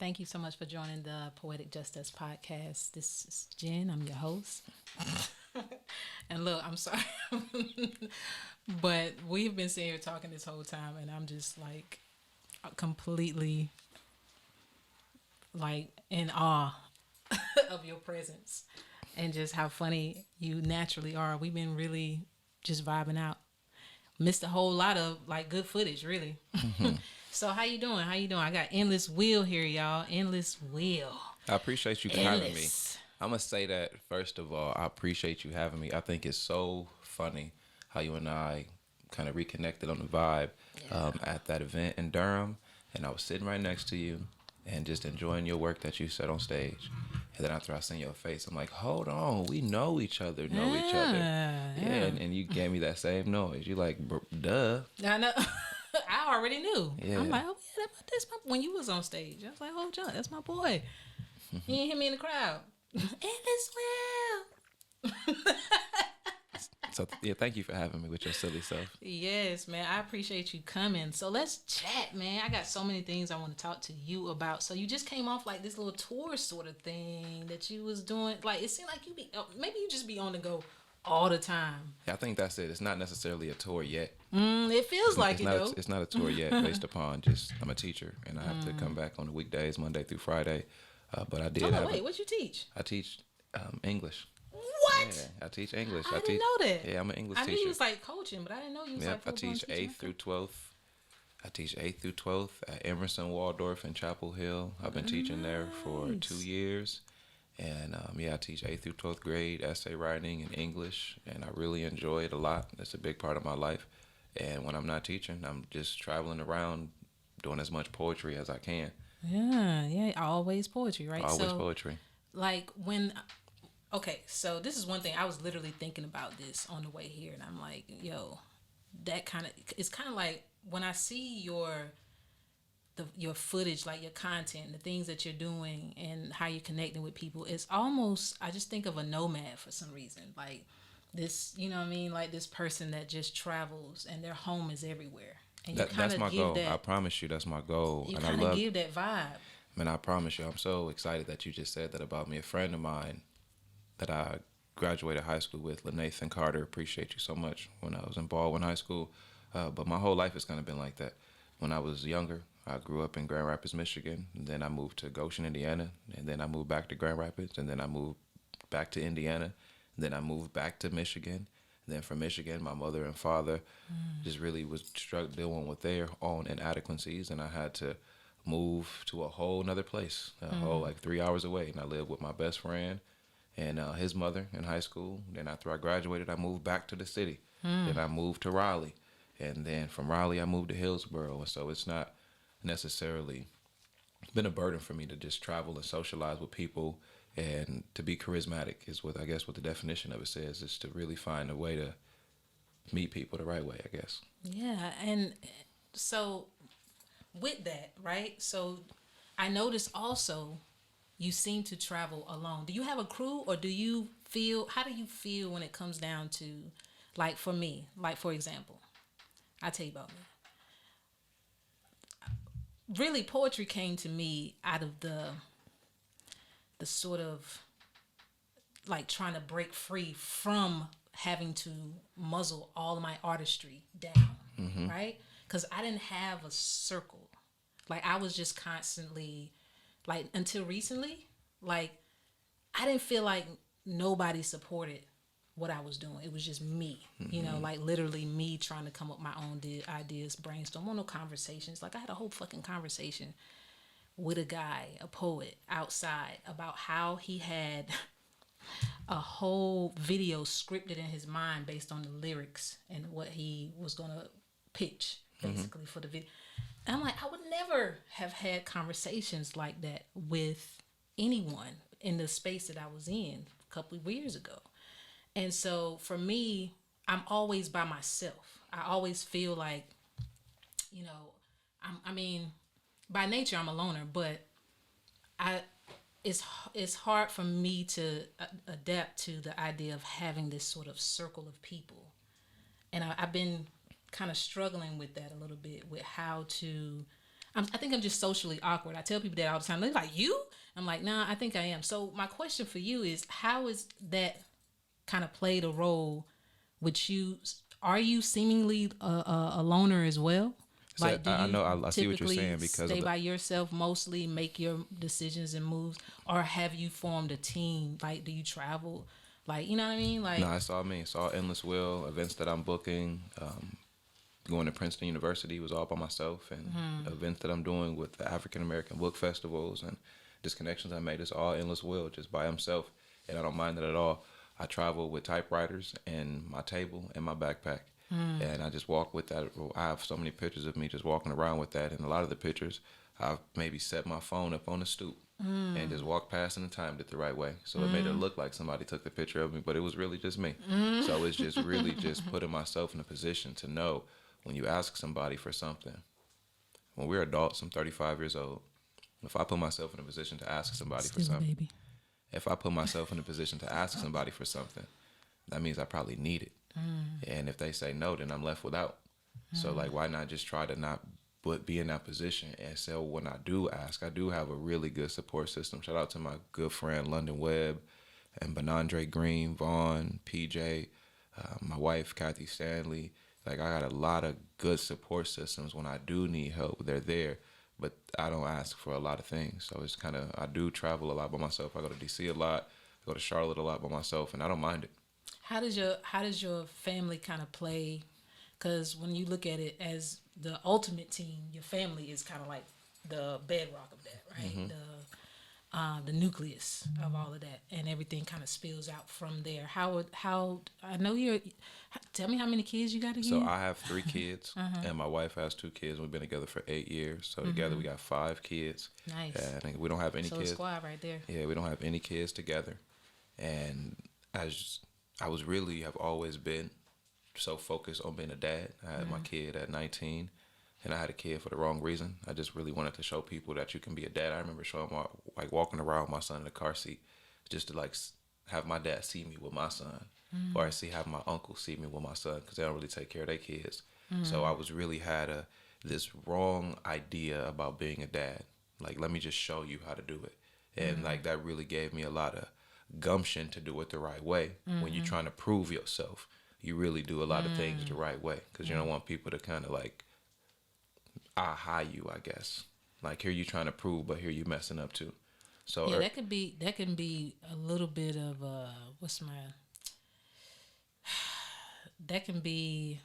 thank you so much for joining the Poetic JustUS Podcast. This is Jen. I'm your host. And look, I'm sorry, but we've been sitting here talking this whole time, and I'm just like completely like in awe of your presence and just how funny you naturally are. We've been really just vibing out. Missed a whole lot of like good footage, really. So how you doing? I got Endless Wheel here, y'all. Endless Wheel. I appreciate you having me. I'm going to say that, first of all, I appreciate you having me. I think it's so funny how you and I kind of reconnected on the vibe at that event in Durham. And I was sitting right next to you and just enjoying your work that you said on stage. And then after I seen your face, I'm like, hold on, we know each other. Yeah, and you gave me that same noise. You like, duh. I know. I already knew. Yeah. I'm like, oh yeah, that's my, when you was on stage. I was like, oh John, that's my boy. You ain't hear me in the crowd. Endless Wheel. So yeah, thank you for having me with your silly self. Yes, man. I appreciate you coming. So let's chat, man. I got so many things I want to talk to you about. So you just came off like this little tour sort of thing that you was doing. Like it seemed like maybe you just be on the go all the time. Yeah, I think that's it. It's not necessarily a tour yet. It feels like it though. It's not a tour yet, based upon just I'm a teacher and I have to come back on the weekdays, Monday through Friday. But I did. What you teach? I teach English. What? Yeah, I teach English. I didn't know that. Yeah, I'm an English teacher. I knew you was like coaching, but I didn't know you was like I teach 8th through 12th. I teach 8th through 12th at Emerson Waldorf in Chapel Hill. I've been teaching there for 2 years. And I teach 8th through 12th grade essay writing and English, and I really enjoy it a lot. It's a big part of my life. And when I'm not teaching, I'm just traveling around doing as much poetry as I can. Yeah, always poetry, right? Always poetry. Like so this is one thing. I was literally thinking about this on the way here, and I'm like, yo, it's kind of like when I see your footage, like your content, the things that you're doing and how you're connecting with people, it's almost, I just think of a nomad for some reason. Like this, you know what I mean? Like this person that just travels and their home is everywhere. And that's my goal. I promise you that's my goal. You kind of give that vibe. Man, I promise you, I'm so excited that you just said that about me. A friend of mine that I graduated high school with, LaNathan Carter, appreciate you so much, when I was in Baldwin High School. But my whole life has kind of been like that. When I was younger, I grew up in Grand Rapids, Michigan, and then I moved to Goshen, Indiana, and then I moved back to Grand Rapids, and then I moved back to Indiana, and then I moved back to Michigan. And then from Michigan, my mother and father just really was dealing with their own inadequacies, and I had to move to a whole nother place, whole like 3 hours away, and I lived with my best friend and his mother in high school. Then after I graduated, I moved back to the city. Then I moved to Raleigh, and then from Raleigh, I moved to Hillsborough. And so it's not necessarily been a burden for me to just travel and socialize with people, and to be charismatic is what the definition of it says, is to really find a way to meet people the right way, I guess. Yeah, and so with that, right? So I noticed also you seem to travel alone. Do you have a crew, or how do you feel when it comes down to, like for me, like for example, I'll tell you about me. Really, poetry came to me out of the sort of like trying to break free from having to muzzle all of my artistry down, right? Because I didn't have a circle. Like I was just constantly, like until recently, like I didn't feel like nobody supported what I was doing. It was just me, you know, like literally me trying to come up with my own ideas, brainstorm on no conversations. Like I had a whole fucking conversation with a guy, a poet outside, about how he had a whole video scripted in his mind based on the lyrics and what he was going to pitch basically for the video. And I'm like, I would never have had conversations like that with anyone in the space that I was in a couple of years ago. And so for me, I'm always by myself. I always feel like, you know, I mean, by nature I'm a loner, but it's hard for me to adapt to the idea of having this sort of circle of people. And I've been kind of struggling with that a little bit, with how to, I think I'm just socially awkward. I tell people that all the time. They're like, you? I'm like, nah, I think I am. So my question for you is, how is that kind of played a role with you? Are you seemingly a loner as well? So Like, do I you know I see what you're typically saying because stay of the, by yourself mostly, make your decisions and moves, or have you formed a team? Like, do you travel? Like, you know what I mean? no, Like, I saw me. Saw Endless Will, events that I'm booking. Going to Princeton University was all by myself, and events that I'm doing with the African American book festivals and just connections I made. It's all Endless Will, just by himself, and I don't mind that at all. I travel with typewriters and my table and my backpack, and I just walk with that. I have so many pictures of me just walking around with that, and a lot of the pictures I've maybe set my phone up on the stoop and just walked past and timed it the right way, so it made it look like somebody took the picture of me, but it was really just me. So it's just really just putting myself in a position to know when you ask somebody for something. When we're adults, I'm 35 years old. If I put myself in a position to ask somebody for still a something, baby. if I put myself in a position to ask somebody for something, that means I probably need it. And if they say no, then I'm left without. So like, why not just try to not be in that position? And so when I do ask, I do have a really good support system. Shout out to my good friend London Webb and Benandre Green, Vaughn, PJ, my wife Kathy Stanley. Like, I got a lot of good support systems. When I do need help, they're there. But I don't ask for a lot of things. So it's kind of, I do travel a lot by myself. I go to DC a lot. I go to Charlotte a lot by myself, and I don't mind it. How does your family kind of play? Because when you look at it as the ultimate team, your family is kind of like the bedrock of that, right? The nucleus of all of that, and everything kind of spills out from there. How I know you're. Tell me how many kids you got again? So I have 3 kids, and my wife has 2 kids. We've been together for 8 years. So together we got 5 kids. Nice. And we don't have any So kids. a squad right there. Yeah, we don't have any kids together. And I was really have always been so focused on being a dad. I had my kid at 19, and I had a kid for the wrong reason. I just really wanted to show people that you can be a dad. I remember showing like walking around with my son in the car seat, just to like have my dad see me with my son, or have my uncle see me with my son, because they don't really take care of their kids. So I was really had this wrong idea about being a dad. Like, let me just show you how to do it, and like that really gave me a lot of gumption to do it the right way. When you're trying to prove yourself, you really do a lot of things the right way, because you don't want people to kind of like aha you, I guess. Like, here you trying to prove, but here you messing up too. So Yeah, that can be a little bit of that can be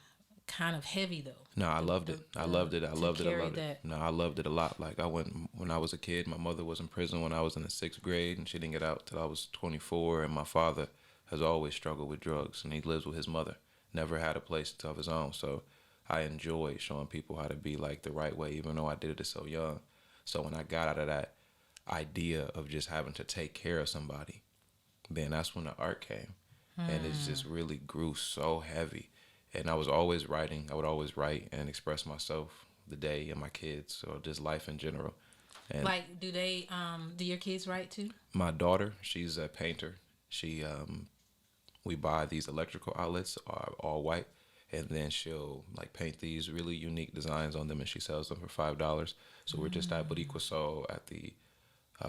kind of heavy though. no, I loved it. I loved it. I loved it. I carry loved it. that. No, I loved it a lot. Like, when I was a kid, my mother was in prison when I was in the 6th grade, and she didn't get out till I was 24. And my father has always struggled with drugs, and he lives with his mother. Never had a place of his own. So I enjoy showing people how to be like the right way, even though I did it so young. So when I got out of that idea of just having to take care of somebody, then that's when the art came. And it just really grew so heavy. And I was always writing. I would always write and express myself, the day, and my kids, or just life in general. And Like, do your kids write too? my daughter, she's a painter. She we buy these electrical outlets, all white, and then she'll like paint these really unique designs on them, and she sells them for $5. So we're just at Boutique Soul at the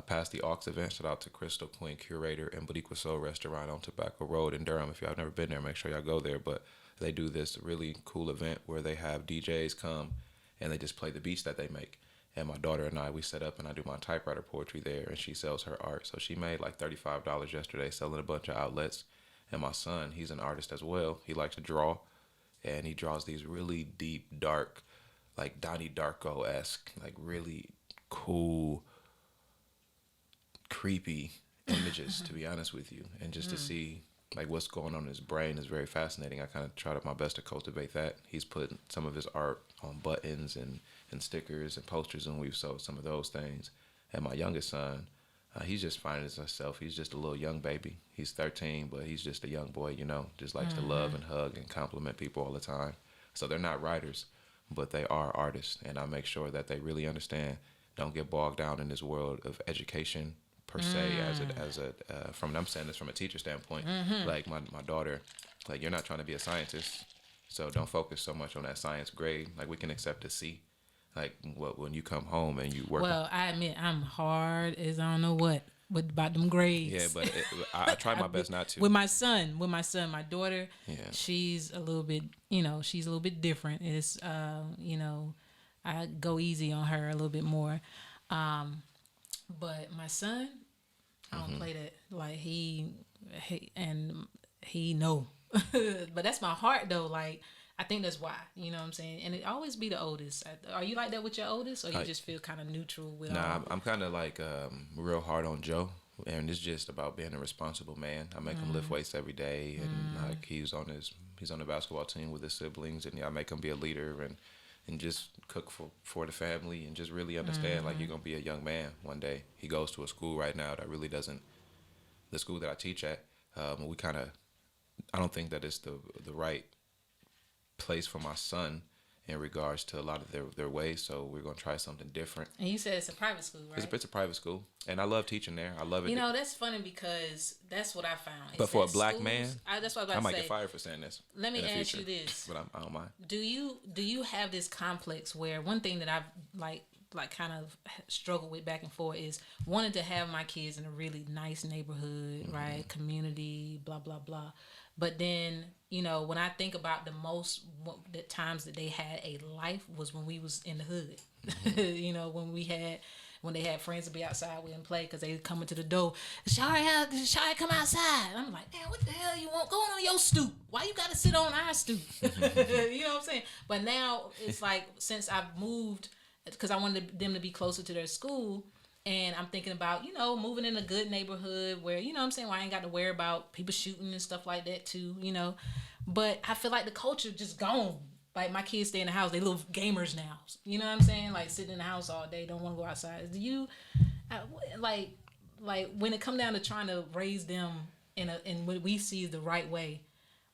past the Aux event. Shout out to Crystal Queen, curator, and Boutique Soul restaurant on Tobacco Road in Durham. If y'all have never been there, make sure y'all go there. But they do this really cool event where they have DJs come and they just play the beats that they make. And my daughter and I, we set up, and I do my typewriter poetry there, and she sells her art. So she made like $35 yesterday selling a bunch of outlets. And my son, he's an artist as well. He likes to draw, and he draws these really deep, dark, like Donnie Darko-esque, like really cool, creepy images, to be honest with you. And just to see like what's going on in his brain is very fascinating. I kind of tried my best to cultivate that. He's put some of his art on buttons and stickers and posters, and we've sold some of those things. And my youngest son, he's just finding himself. He's just a little young baby. He's 13, but he's just a young boy, just likes to love and hug and compliment people all the time. So they're not writers, but they are artists. And I make sure that they really understand, don't get bogged down in this world of education per se, from, I'm saying this from a teacher standpoint. Like my daughter, like, you're not trying to be a scientist, so don't focus so much on that science grade. Like, we can accept a C, Like what when you come home and you work? Well, I admit I'm hard as I don't know what with about them grades. Yeah, but I try my best not to. With my son, my daughter, Yeah. she's a little bit, she's a little bit different. It's, I go easy on her a little bit more. But my son, I don't play that. Like he know. But that's my heart though. Like, I think that's why, you know what I'm saying? And it always be the oldest. Are you like that with your oldest, or you just feel kind of neutral with Nah, I'm kind of like real hard on Joe. And it's just about being a responsible man. I make him lift weights every day, and like he's on the basketball team with his siblings, and I make him be a leader and just cook for the family, and just really understand like you're gonna be a young man one day. He goes to a school right now that really doesn't, the school that I teach at. I don't think that it's the right place for my son in regards to a lot of their ways, so we're going to try something different. And you said it's a private school, right? It's a private school, and I love teaching there. I love it. That's funny because that's what I found. But for a black man, that's what I might get fired for saying this. Let me ask you this. But I don't mind. Do you have this complex where one thing that I've like kind of struggled with back and forth is wanting to have my kids in a really nice neighborhood, right? Community, blah, blah, blah. But then, when I think about the times that they had a life was when we was in the hood. When they had friends to be outside with and play, because they come into the door, Shari, come outside. And I'm like, man, what the hell you want going on your stoop? Why you got to sit on our stoop? You know what I'm saying? But now it's like, since I've moved, because I wanted them to be closer to their school, and I'm thinking about, moving in a good neighborhood where, where I ain't got to worry about people shooting and stuff like that too, But I feel like the culture just gone. Like, my kids stay in the house. They little gamers now. You know what I'm saying? Like, sitting in the house all day, don't want to go outside. Do you, like when it come down to trying to raise them in what we see is the right way,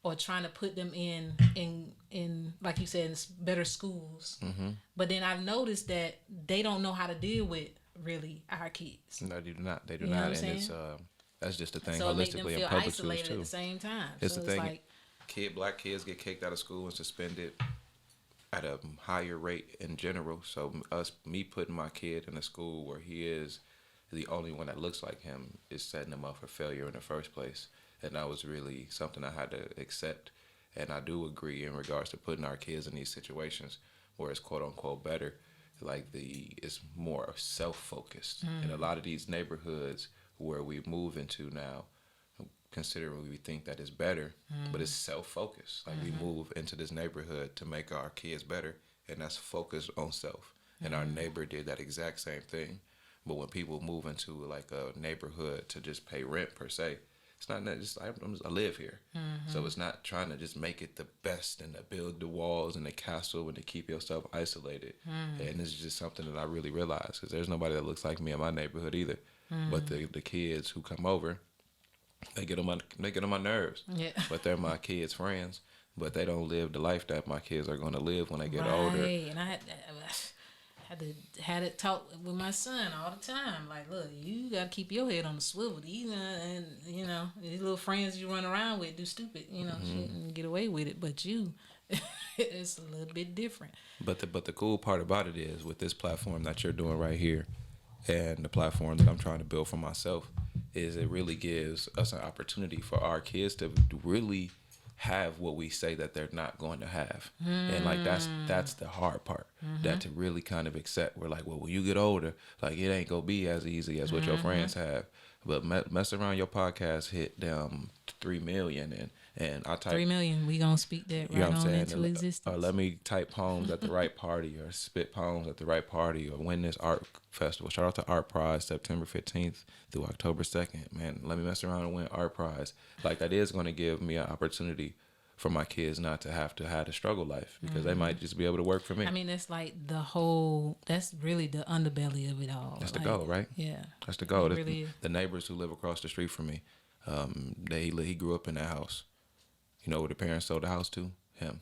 or trying to put them in like you said, in better schools. But then I've noticed that they don't know how to deal with really our kids. No, they do not. They do not, and it's that's just the thing. So holistically in public schools too. So it make them feel isolated at the same time. It's so the thing. Like, black kids get kicked out of school and suspended at a higher rate in general. So me putting my kid in a school where he is the only one that looks like him is setting him up for failure in the first place. And that was really something I had to accept. And I do agree in regards to putting our kids in these situations where it's quote unquote better. Like it's more self-focused. In a lot of these neighborhoods where we move into now, considering we think that it's better, but it's self-focused. Like we move into this neighborhood to make our kids better, and that's focused on self. And our neighbor did that exact same thing. But when people move into like a neighborhood to just pay rent per se, it's not that just I live here. So it's not trying to just make it the best and to build the walls and the castle and to keep yourself isolated. And it's just something that I really realized, because there's nobody that looks like me in my neighborhood either. But the kids who come over, they get on my nerves. Yeah. But they're my kids' friends. But they don't live the life that my kids are going to live when they get older. And I had to talk with my son all the time. Like, look, you got to keep your head on the swivel. These little friends you run around with do stupid, shit and get away with it. But you, it's a little bit different. But the cool part about it is, with this platform that you're doing right here, and the platform that I'm trying to build for myself, is it really gives us an opportunity for our kids to really have what we say that they're not going to have. And like that's the hard part, that to really kind of accept. We're like, well, when you get older, like it ain't gonna be as easy as what your friends have. But mess around, your podcast hit 3 million, and I type 3 million. We gonna speak that right on into existence. Or let me type poems at the right party, or spit poems at the right party, or win this art festival. Shout out to Art Prize, September 15th through October 2nd. Man, let me mess around and win Art Prize. Like, that is going to give me an opportunity for my kids not to have a struggle life, because they might just be able to work for me. I mean, that's like that's really the underbelly of it all. That's the goal, right? Yeah. That's the goal. Really the neighbors who live across the street from me, he grew up in that house. You know where the parents sold the house to? Him.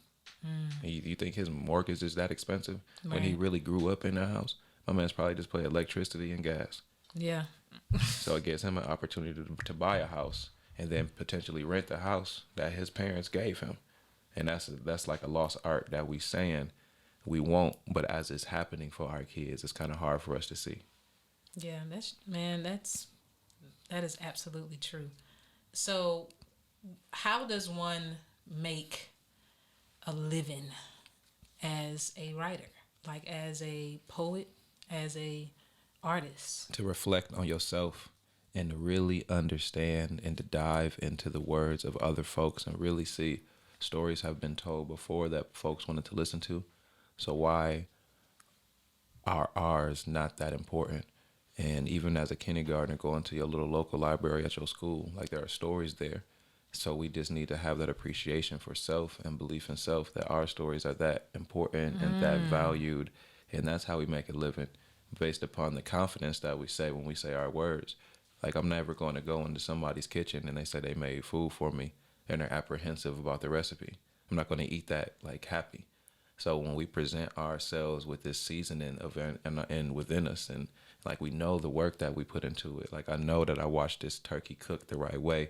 You think his mortgage is that expensive? Right. When he really grew up in that house, my man's probably just pay electricity and gas. Yeah. So it gives him an opportunity to buy a house and then potentially rent the house that his parents gave him. And that's like a lost art that we saying we won't. But as it's happening for our kids, it's kind of hard for us to see. Yeah, that is absolutely true. So, how does one make a living as a writer, like as a poet, as a artist? To reflect on yourself and to really understand and to dive into the words of other folks and really see stories have been told before that folks wanted to listen to. So why are ours not that important? And even as a kindergartner, going to your little local library at your school, like there are stories there. So we just need to have that appreciation for self and belief in self that our stories are that important and that valued. And that's how we make a living, based upon the confidence that we say when we say our words. Like, I'm never going to go into somebody's kitchen and they say they made food for me and they're apprehensive about the recipe. I'm not going to eat that like happy. So when we present ourselves with this seasoning of and within us, and like we know the work that we put into it, like I know that I watched this turkey cook the right way,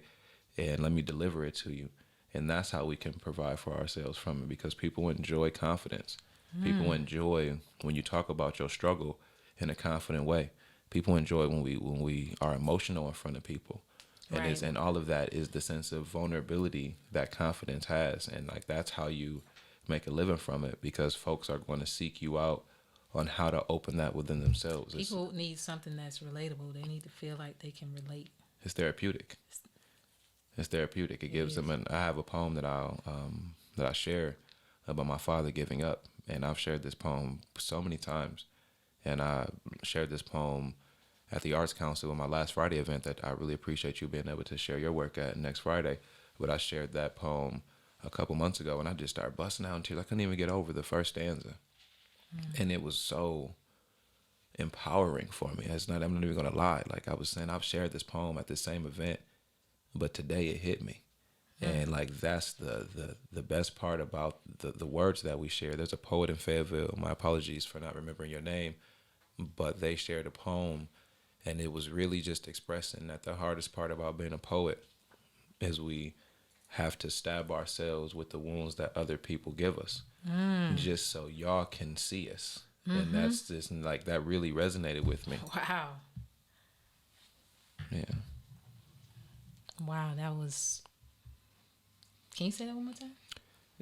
and let me deliver it to you. And that's how we can provide for ourselves from it, because people enjoy confidence. People enjoy when you talk about your struggle in a confident way. People enjoy when we are emotional in front of people. And Right. and all of that is the sense of vulnerability that confidence has. And like that's how you make a living from it, because folks are going to seek you out on how to open that within themselves. People need something that's relatable. They need to feel like they can relate. It's therapeutic. It's therapeutic. It gives them I have a poem that I share about my father giving up, and I've shared this poem so many times. And I shared this poem at the Arts Council in my last Friday event that I really appreciate you being able to share your work at next Friday. But I shared that poem a couple months ago, and I just started busting out in tears. I couldn't even get over the first stanza. And it was so empowering for me. I'm not even going to lie. Like I was saying, I've shared this poem at the same event, but today it hit me. And like that's the best part about the words that we share. There's a poet in Fayetteville, my apologies for not remembering your name, but they shared a poem, and it was really just expressing that the hardest part about being a poet is we have to stab ourselves with the wounds that other people give us, just so y'all can see us. And that's just like, that really resonated with me. Wow. Yeah. Wow, that was... Can you say that one more time?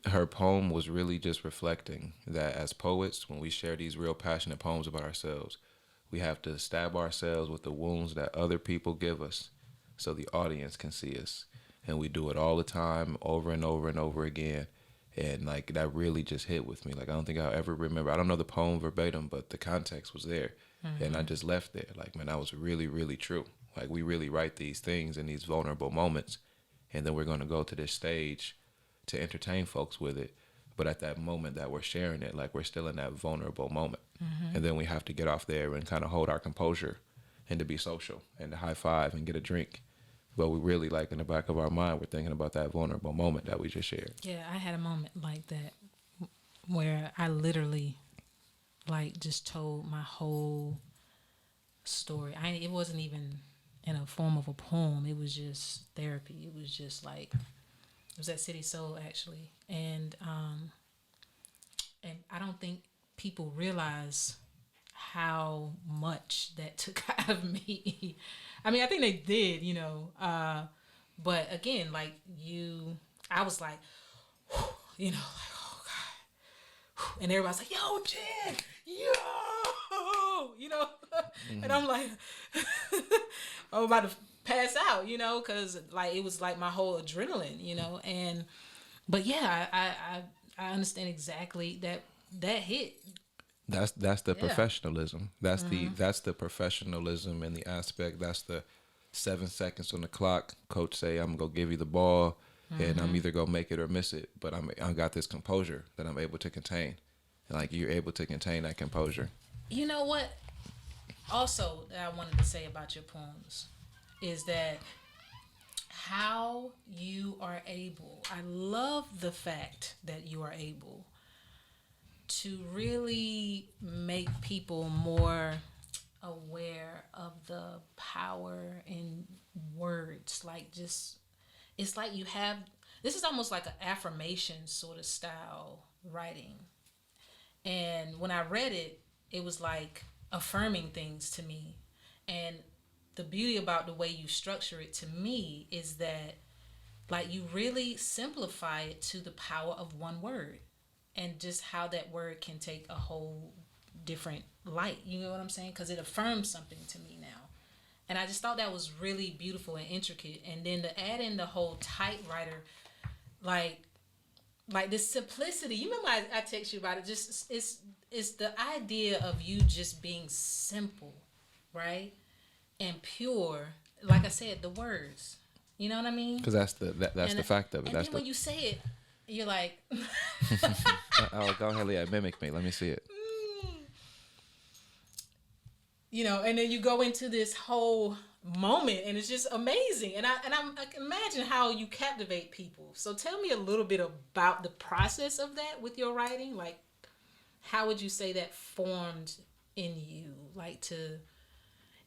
Her poem was really just reflecting that as poets, when we share these real passionate poems about ourselves, we have to stab ourselves with the wounds that other people give us so the audience can see us. And we do it all the time, over and over and over again. And like that really just hit with me. Like I don't think I'll ever remember. I don't know the poem verbatim, but the context was there. And I just left there. Like, man, that was really, really true. Like we really write these things in these vulnerable moments. And then we're going to go to this stage to entertain folks with it. But at that moment that we're sharing it, like we're still in that vulnerable moment. And then we have to get off there and kind of hold our composure and to be social and to high five and get a drink. But we really, like in the back of our mind, we're thinking about that vulnerable moment that we just shared. Yeah, I had a moment like that where I literally like just told my whole story. It wasn't even in a form of a poem. It was just therapy. It was just like, it was at City Soul actually. And I don't think people realize how much that took out of me. I mean, I think they did, you know. But again, like I was like, you know, like, oh God. And everybody's like, yo, Jen, yo, you know. And I'm like, I'm about to pass out, you know, because like it was like my whole adrenaline, you know. But yeah, I understand exactly that hit. That's the professionalism. That's the professionalism in the aspect. That's the 7 seconds on the clock. Coach say, I'm gonna give you the ball, and I'm either gonna make it or miss it. But I got this composure that I'm able to contain, and like you're able to contain that composure. You know what? Also, that I wanted to say about your poems is that how you are able. I love the fact that you are able to really make people more aware of the power in words. Like just, it's like you have, this is almost like an affirmation sort of style writing. And when I read it, it was like affirming things to me. And the beauty about the way you structure it to me is that like you really simplify it to the power of one word and just how that word can take a whole different light. You know what I'm saying? Because it affirms something to me now. And I just thought that was really beautiful and intricate. And then to add in the whole typewriter, like this simplicity. You remember I text you about it. Just it's the idea of you just being simple, right, and pure. Like I said, the words. You know what I mean? Because that's the fact of it. And That's then when you say it, you're like, oh, go ahead, yeah, mimic me. Let me see it. you know, and then you go into this whole moment, and it's just amazing. And I can imagine how you captivate people. So tell me a little bit about the process of that with your writing. Like, how would you say that formed in you? Like to,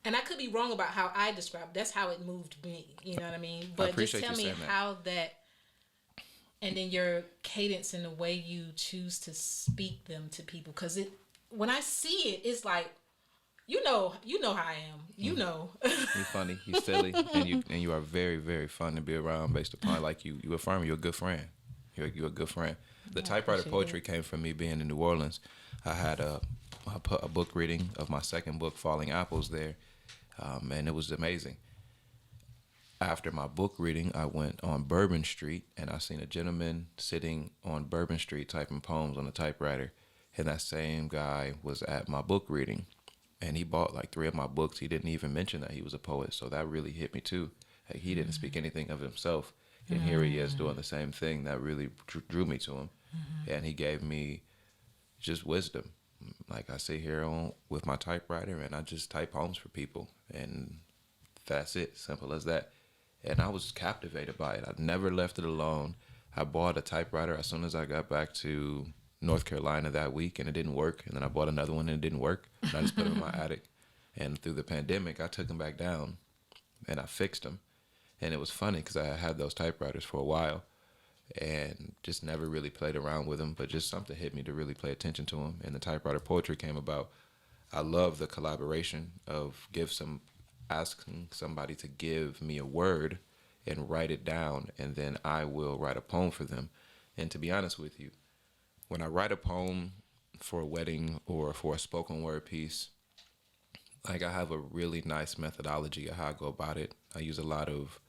and I could be wrong about how I described. That's how it moved me. You know what I mean? But just tell me how that, and then your cadence and the way you choose to speak them to people. Because it, when I see it, it's like, you know how I am. You know. You're funny. You're silly, and you are very, very fun to be around. Based upon like you affirm you're a good friend. You're a good friend. The typewriter poetry came from me being in New Orleans. I had a book reading of my second book, Falling Apples, there, and it was amazing. After my book reading, I went on Bourbon Street, and I seen a gentleman sitting on Bourbon Street typing poems on a typewriter, and that same guy was at my book reading. And he bought like 3 of my books. He didn't even mention that he was a poet. So that really hit me too. Like, he didn't speak anything of himself. And here he is doing the same thing. That really drew me to him. And he gave me just wisdom. Like, I sit here with my typewriter and I just type poems for people. And that's it. Simple as that. And I was captivated by it. I never left it alone. I bought a typewriter as soon as I got back to North Carolina that week, and it didn't work. And then I bought another one and it didn't work. And I just put them in my attic. And through the pandemic, I took them back down and I fixed them. And it was funny because I had those typewriters for a while and just never really played around with them, but just something hit me to really pay attention to them. And the typewriter poetry came about. I love the collaboration of asking somebody to give me a word and write it down, and then I will write a poem for them. And to be honest with you, when I write a poem for a wedding or for a spoken word piece, like, I have a really nice methodology of how I go about it. I use a lot of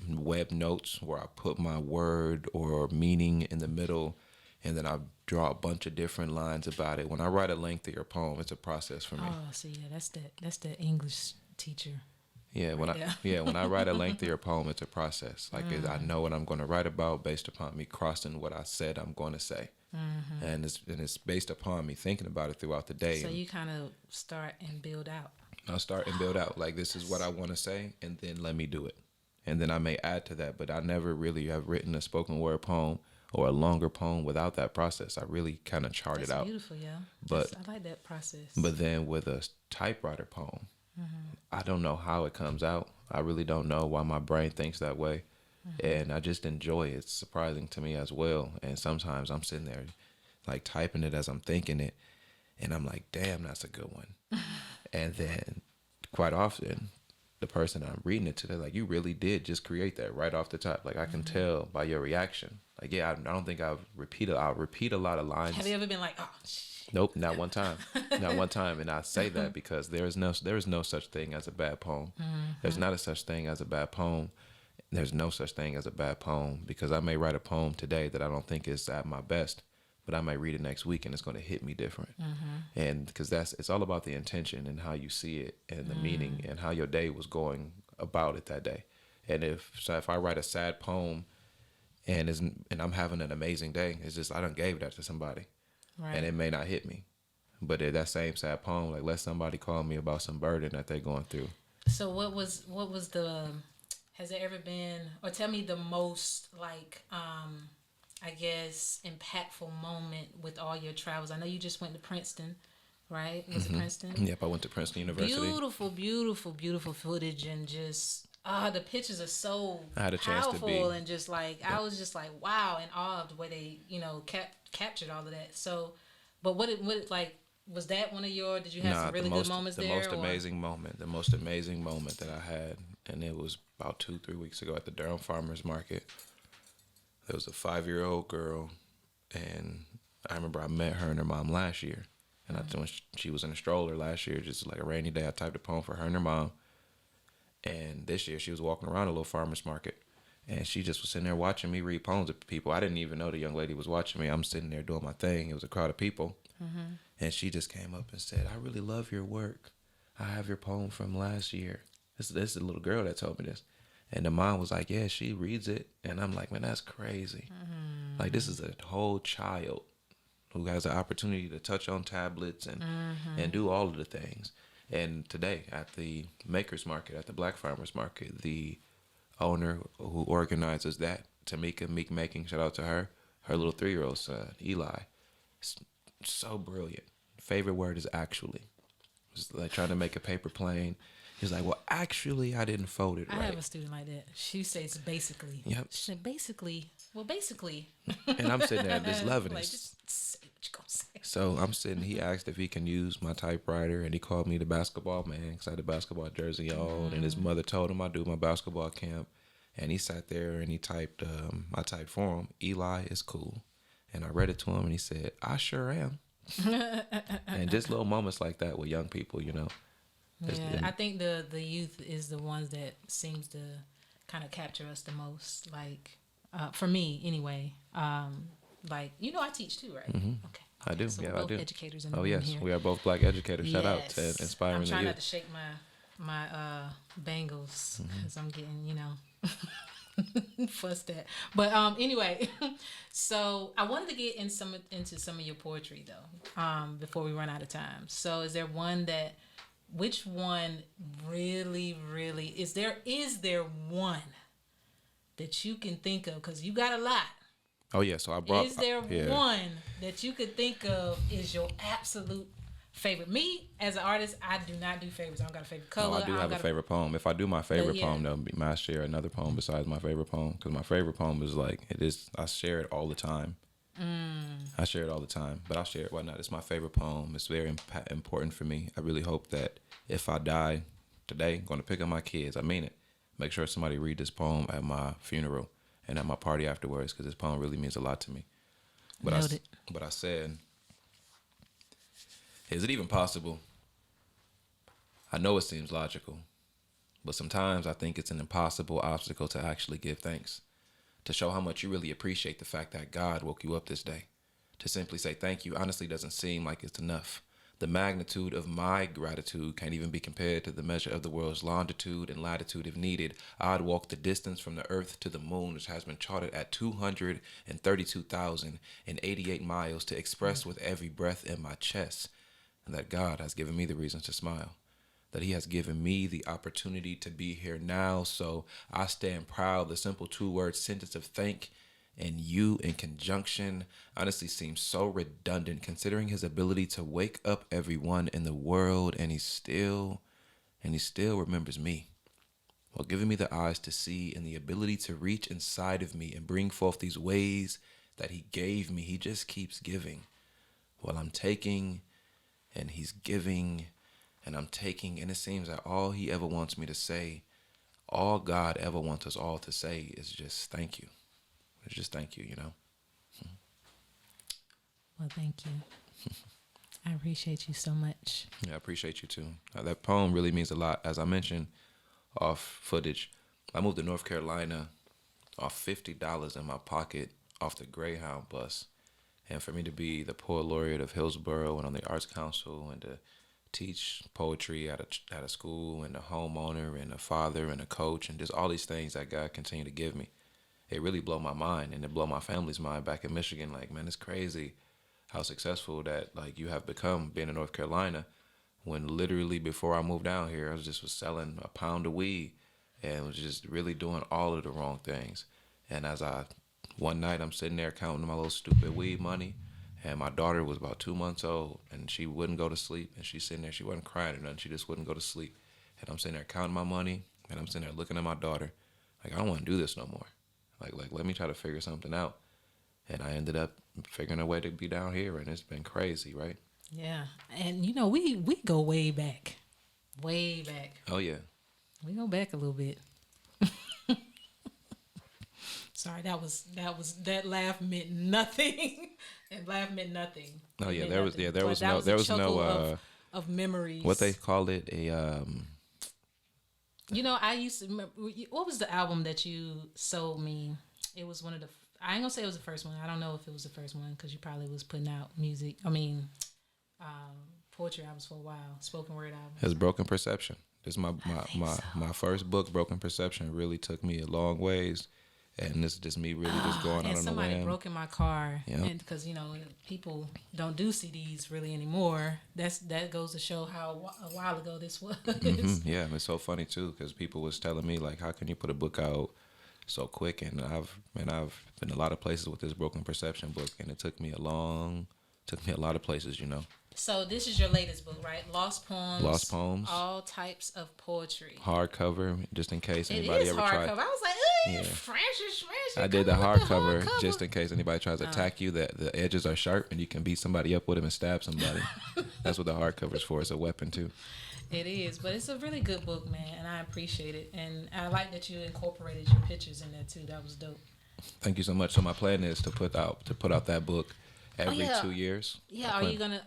web notes where I put my word or meaning in the middle, and then I draw a bunch of different lines about it. When I write a lengthier poem, it's a process for me. Oh, so yeah, that's the English teacher. Yeah, when I write a lengthier poem, it's a process. Like, I know what I'm going to write about based upon me crossing what I said I'm going to say, and it's based upon me thinking about it throughout the day. So you kind of start and build out. I'll start and build out. Like, this is what I want to say, and then let me do it, and then I may add to that. But I never really have written a spoken word poem or a longer poem without that process. I really kind of chart it out. That's beautiful, yeah. But I like that process. But then with a typewriter poem, I don't know how it comes out. I really don't know why my brain thinks that way. And I just enjoy it. It's surprising to me as well. And sometimes I'm sitting there like typing it as I'm thinking it, and I'm like, damn, that's a good one. And then quite often the person I'm reading it to, they're like, you really did just create that right off the top. Like, I can tell by your reaction. Like, yeah, I don't think I'll repeat a lot of lines. Have you ever been like, oh, shit? Nope, not one time. Not one time. And I say that because there is no such thing as a bad poem. There's not a such thing as a bad poem. There's no such thing as a bad poem, because I may write a poem today that I don't think is at my best, but I might read it next week and it's going to hit me different. And because it's all about the intention and how you see it and the meaning and how your day was going about it that day. And if I write a sad poem and I'm having an amazing day, it's just I done gave that to somebody. Right. And it may not hit me, but that same sad poem, like, let somebody call me about some burden that they're going through. So what was has there ever been, or tell me the most, like, I guess, impactful moment with all your travels? I know you just went to Princeton, right? Was it Princeton? Yep, I went to Princeton University. Beautiful, beautiful, beautiful footage, and just the pictures are so I had a chance powerful, to be. and just like I was just like, wow, in awe of the way they captured all of that. So But what like, was that one of your, did you have Nah, some really good moments the there? most amazing moment, the most amazing moment that I had, and it was about 3 weeks ago at the Durham Farmers Market. There was a 5-year-old girl, and I remember I met her and her mom last year. And when she was in a stroller last year, just like a rainy day, I typed a poem for her and her mom. And this year she was walking around a little farmer's market, and she just was sitting there watching me read poems to people. I didn't even know the young lady was watching me. I'm sitting there doing my thing. It was a crowd of people. And she just came up and said, "I really love your work. I have your poem from last year." This is a little girl that told me this. And the mom was like, "Yeah, she reads it." And I'm like, "Man, that's crazy." Like, this is a whole child who has the opportunity to touch on tablets and do all of the things. And today at the Makers Market, at the Black Farmers Market, the owner who organizes that, Tamika Meek Making, shout out to her little 3-year-old son, Eli, so brilliant. Favorite word is actually. Just like trying to make a paper plane. He's like, "Well, actually, I didn't fold it right." I have a student like that. She says basically. Yep. She said basically. Well, basically. And I'm sitting there just loving like, it. just say what you gonna say. So I'm sitting, he asked if he can use my typewriter, and he called me the basketball man because I had a basketball jersey on, and his mother told him I do my basketball camp. And he sat there and he typed, I typed for him, "Eli is cool." And I read it to him, and he said, "I sure am." And just little moments like that with young people, you know. Yeah, I think the youth is the ones that seems to kind of capture us the most. Like, for me anyway. Like, you know, I teach too, right? Okay. I do. So Yeah, we're I both do. educators in the Oh, room yes. here. We are both Black educators. Shout out to Inspiring I'm the trying Youth. not to shake my bangles because I'm getting, you know, fussed at. But anyway, so I wanted to get into some of your poetry though, before we run out of time. So is there which one really is there one that you can think of, because you got a lot? Oh, yeah. So I brought. Is there one that you could think of is your absolute favorite? Me, as an artist, I do not do favorites. I don't got a favorite color. No, I do have a favorite poem. If I do my favorite poem, that'll be my share another poem besides my favorite poem, because my favorite poem is like, it is. I share it all the time. I share it all the time, but I'll share it. Why not? It's my favorite poem. It's very important for me. I really hope that if I die today, I'm going to pick up my kids. I mean it. Make sure somebody read this poem at my funeral and at my party afterwards, because this poem really means a lot to me. But I said, is it even possible? I know it seems logical, but sometimes I think it's an impossible obstacle to actually give thanks, to show how much you really appreciate the fact that God woke you up this day. To simply say thank you honestly doesn't seem like it's enough. The magnitude of my gratitude can't even be compared to the measure of the world's longitude and latitude if needed. I'd walk the distance from the earth to the moon, which has been charted at 232,088 miles, to express with every breath in my chest and that God has given me the reasons to smile, that he has given me the opportunity to be here now. So I stand proud. The simple 2-word sentence of thank and you in conjunction honestly seems so redundant, considering his ability to wake up everyone in the world, and he still remembers me, while giving me the eyes to see and the ability to reach inside of me and bring forth these ways that he gave me. He just keeps giving while I'm taking, and he's giving and I'm taking, and it seems that all he ever wants me to say, all God ever wants us all to say, is just thank you. It's just thank you, you know. Well, thank you. I appreciate you so much. Yeah, I appreciate you too. That poem really means a lot. As I mentioned off footage, I moved to North Carolina off $50 in my pocket off the Greyhound bus. And for me to be the poet laureate of Hillsborough and on the Arts Council, and to teach poetry at a school, and a homeowner and a father and a coach, and just all these things that God continued to give me, it really blew my mind, and it blew my family's mind back in Michigan. Like, man, it's crazy how successful that like you have become being in North Carolina, when literally before I moved down here, I was selling a pound of weed and was just really doing all of the wrong things. And one night I'm sitting there counting my little stupid weed money, and my daughter was about 2 months old, and she wouldn't go to sleep, and she's sitting there, she wasn't crying or nothing, she just wouldn't go to sleep. And I'm sitting there counting my money, and I'm sitting there looking at my daughter like, I don't want to do this no more. Like let me try to figure something out. And I ended up figuring a way to be down here, and it's been crazy, right? Yeah. And you know, we go way back. Way back. Oh yeah. We go back a little bit. Sorry, that laugh meant nothing. And laugh meant nothing. Oh yeah, It there meant was nothing. there was chuckle no of memories. what they call it, You know, I used to remember, what was the album that you sold me? It was one of the, I ain't gonna say it was the first one. I don't know if it was the first one because you probably was putting out poetry albums for a while, spoken word albums. It's Broken Perception. This is my first book, Broken Perception, really took me a long ways. And this is just me really just going out on a limb. And somebody broke in my car. Yep. And because, you know, people don't do CDs really anymore. That goes to show how a while ago this was. Mm-hmm. Yeah, it's so funny too because people was telling me like, how can you put a book out so quick? And I've been a lot of places with this Broken Perception book, and it took me a lot of places, you know. So this is your latest book, right? Lost Poems. Lost Poems. All types of poetry. Hardcover, just in case anybody ever tried. It is hardcover. I was like, Yeah. French. I did the hardcover just in case anybody tries to attack you. That the edges are sharp and you can beat somebody up with them and stab somebody. That's what the hardcover's for. It's a weapon too. It is, but it's a really good book, man, and I appreciate it. And I like that you incorporated your pictures in there too. That was dope. Thank you so much. So my plan is to put out that book every 2 years. Yeah, are you gonna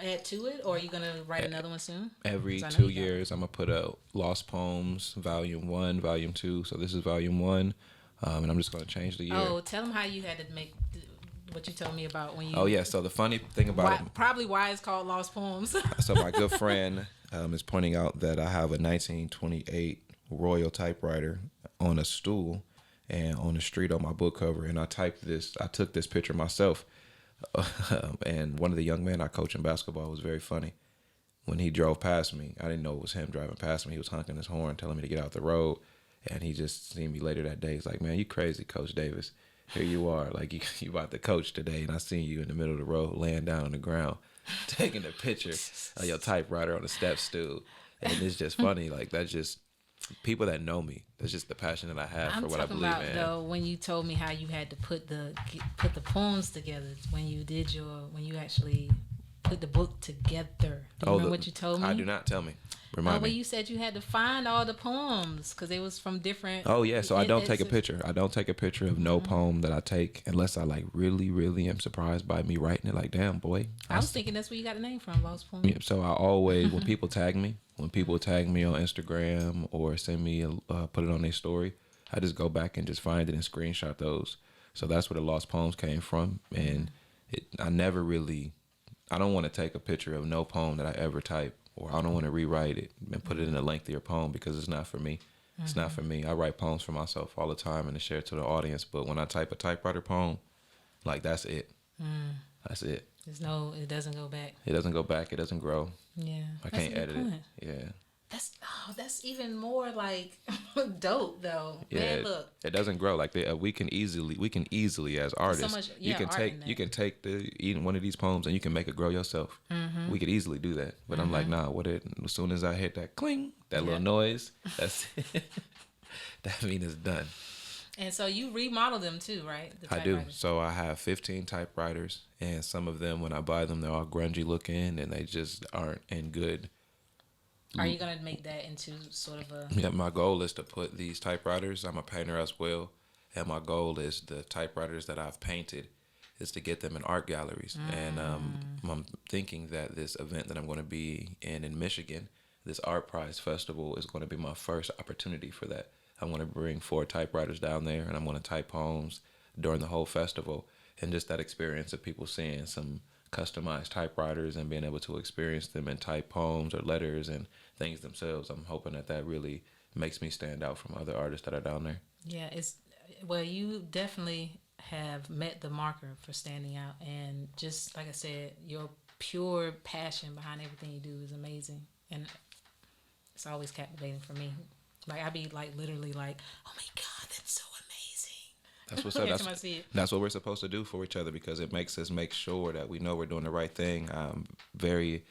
add to it, or are you gonna write another one soon? Every 2 years, I'm gonna put out Lost Poems, Volume 1, Volume 2. So this is Volume 1, and I'm just gonna change the year. Oh, tell them how you had to make what you told me about when you. Oh yeah. So the funny thing about it, probably why it's called Lost Poems. So my good friend is pointing out that I have a 1928 Royal typewriter on a stool and on the street on my book cover, and I took this picture myself. And one of the young men I coach in basketball was very funny. When he drove past me, I didn't know it was him driving past me. He was honking his horn, telling me to get out the road. And he just seen me later that day. He's like, "Man, you crazy, Coach Davis. Here you are. Like, you about to coach today. And I seen you in the middle of the road, laying down on the ground, taking a picture of your typewriter on a step stool." And it's just funny. Like, that's just people that know me. That's just the passion that I have for what I believe in. I'm talking about, though, when you told me how you had to put the poems together, when you actually put the book together. Do you remember what you told me? I do not. Tell me. Remind me. You said you had to find all the poems because it was from different. Oh yeah, so I don't take a picture. I don't take a picture of no poem that I take unless I like really, really am surprised by me writing it. Like, damn boy. I was thinking that's where you got the name from, Lost Poems. Yeah, so I always when people tag me on Instagram or send me put it on their story, I just go back and just find it and screenshot those. So that's where the Lost Poems came from, and I don't want to take a picture of no poem that I ever type. Or I don't want to rewrite it and put it in a lengthier poem because it's not for me. It's not for me. I write poems for myself all the time and to share to the audience. But when I type a typewriter poem, like that's it. That's it. It doesn't go back. It doesn't go back. It doesn't grow. Yeah. I can't edit it. Yeah. That's even more like dope though. Yeah, man, look. It doesn't grow. Like we can easily as artists. You can take one of these poems and you can make it grow yourself. Mm-hmm. We could easily do that. But I'm like, nah, as soon as I hit that cling, that little noise, that's that means it's done. And so you remodel them too, right? I do. So I have 15 typewriters, and some of them when I buy them they're all grungy looking and they just aren't in good. Are you going to make that into sort of a... Yeah, my goal is to put these typewriters, I'm a painter as well, and my goal is the typewriters that I've painted is to get them in art galleries. And I'm thinking that this event that I'm going to be in Michigan, this Art Prize Festival, is going to be my first opportunity for that. I'm going to bring 4 typewriters down there, and I'm going to type poems during the whole festival. And just that experience of people seeing some customized typewriters and being able to experience them and type poems or letters and things themselves. I'm hoping that really makes me stand out from other artists that are down there. Yeah, you definitely have met the marker for standing out, and just like I said, your pure passion behind everything you do is amazing, and it's always captivating for me. Like I be like literally like, oh my God, that's so amazing. That's what's up. That's what we're supposed to do for each other because it makes us make sure that we know we're doing the right thing. I'm very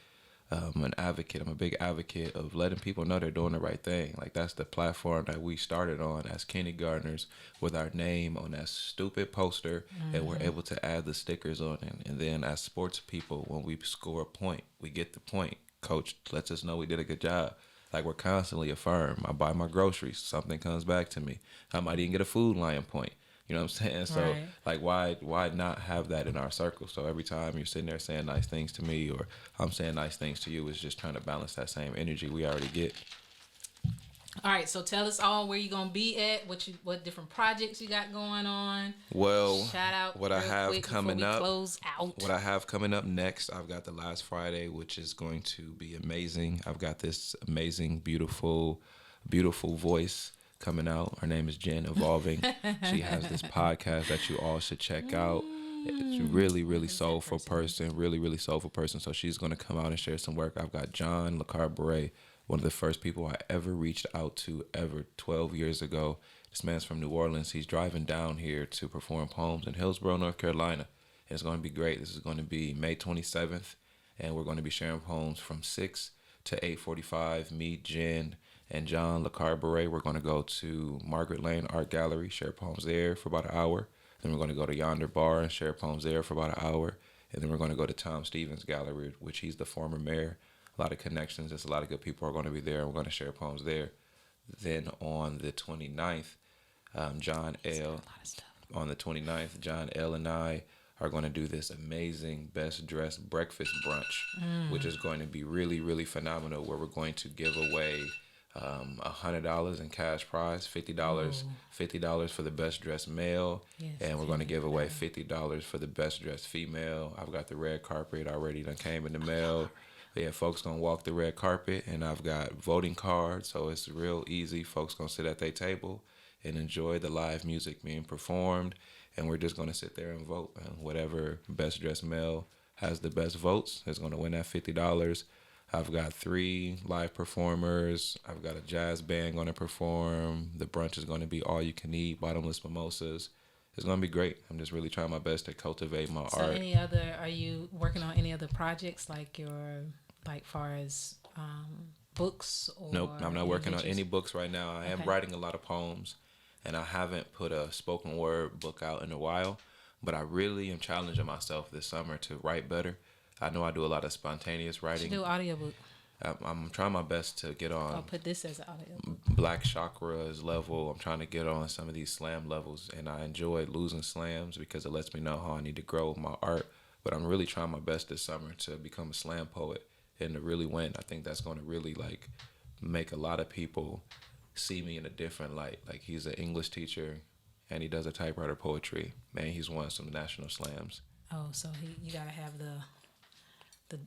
an advocate. I'm a big advocate of letting people know they're doing the right thing. Like, that's the platform that we started on as kindergartners, with our name on that stupid poster, and we're able to add the stickers on it. And then as sports people, when we score a point, we get the point. Coach lets us know we did a good job. Like, we're constantly affirmed. I buy my groceries, something comes back to me. I might even get a Food Lion point. You know what I'm saying? So, like, why not have that in our circle? So every time you're sitting there saying nice things to me, or I'm saying nice things to you, it's just trying to balance that same energy we already get. All right, so tell us all where you're gonna be at, what different projects you got going on. Well, shout out what I have coming up. Close out. What I have coming up next, I've got the Last Friday, which is going to be amazing. I've got this amazing, beautiful, beautiful voice coming out. Her name is Jen Evolving. She has this podcast that you all should check out. It's really, really soulful person. Really, really soulful person. So she's going to come out and share some work. I've got John Le Carre, one of the first people I ever reached out to ever, 12 years ago. This man's from New Orleans. He's driving down here to perform poems in Hillsborough, North Carolina. And it's going to be great. This is going to be May 27th. And we're going to be sharing poems from 6 to 8:45. Me, Jen, and John Le Carre. We're going to go to Margaret Lane Art Gallery, share poems there for about an hour. Then we're going to go to Yonder Bar and share poems there for about an hour. And then we're going to go to Tom Stevens Gallery, which he's the former mayor. A lot of connections. Just a lot of good people are going to be there. We're going to share poems there. Then on the 29th, John L. On the 29th, John L. and I are going to do this amazing Best Dressed Breakfast Brunch, which is going to be really, really phenomenal, where we're going to give away $100 in cash prize, $50 for the best dressed male, and we're going to give away $50 for the best dressed female. I've got the red carpet already done came in the mail. Yeah, folks gonna walk the red carpet, and I've got voting cards, so it's real easy. Folks gonna sit at their table and enjoy the live music being performed, and we're just gonna sit there and vote. And whatever best dressed male has the best votes is gonna win that $50. I've got 3 live performers. I've got a jazz band going to perform. The brunch is going to be all you can eat, bottomless mimosas. It's going to be great. I'm just really trying my best to cultivate my art. Are you working on any other projects, far as books? Or nope, I'm not working on any books right now. I am writing a lot of poems, and I haven't put a spoken word book out in a while, but I really am challenging myself this summer to write better. I know I do a lot of spontaneous writing. You do audiobook. I'm trying my best to get on. I'll put this as an audiobook. Black Chakra's level. I'm trying to get on some of these slam levels, and I enjoy losing slams because it lets me know how I need to grow my art. But I'm really trying my best this summer to become a slam poet and to really win. I think that's going to really make a lot of people see me in a different light. Like, he's an English teacher, and he does a typewriter poetry. Man, he's won some national slams. Oh, so you gotta have the the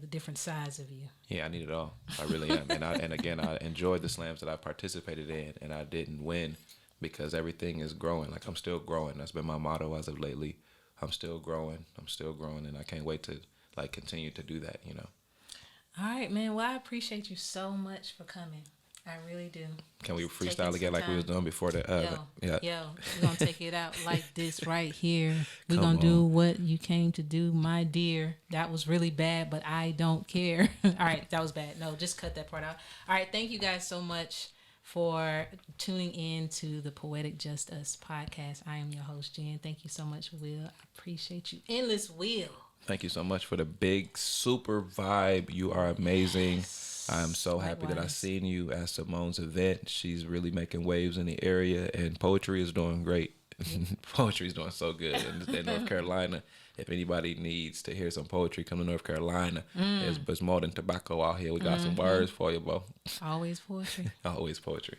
different sides of you. Yeah, I need it all. I really am. And again, I enjoyed the slams that I participated in, and I didn't win because everything is growing. Like, I'm still growing. That's been my motto as of lately. I'm still growing, and I can't wait to continue to do that, All right, man. Well, I appreciate you so much for coming. I really do. Can we freestyle again like we was doing before the Yo, we're gonna take it out like this right here. We're gonna do what you came to do, my dear. That was really bad, but I don't care. All right, that was bad. No, just cut that part out. All right, thank you guys so much for tuning in to the Poetic Just Us podcast. I am your host, Jen. Thank you so much, Will. I appreciate you. Endless Will. Thank you so much for the big super vibe. You are amazing. Yes. I'm so happy that I seen you at Simone's event. She's really making waves in the area, and poetry is doing great. Poetry is doing so good in North Carolina. If anybody needs to hear some poetry, come to North Carolina. There's more than tobacco out here. We got some words for you, bro. Always poetry. Always poetry.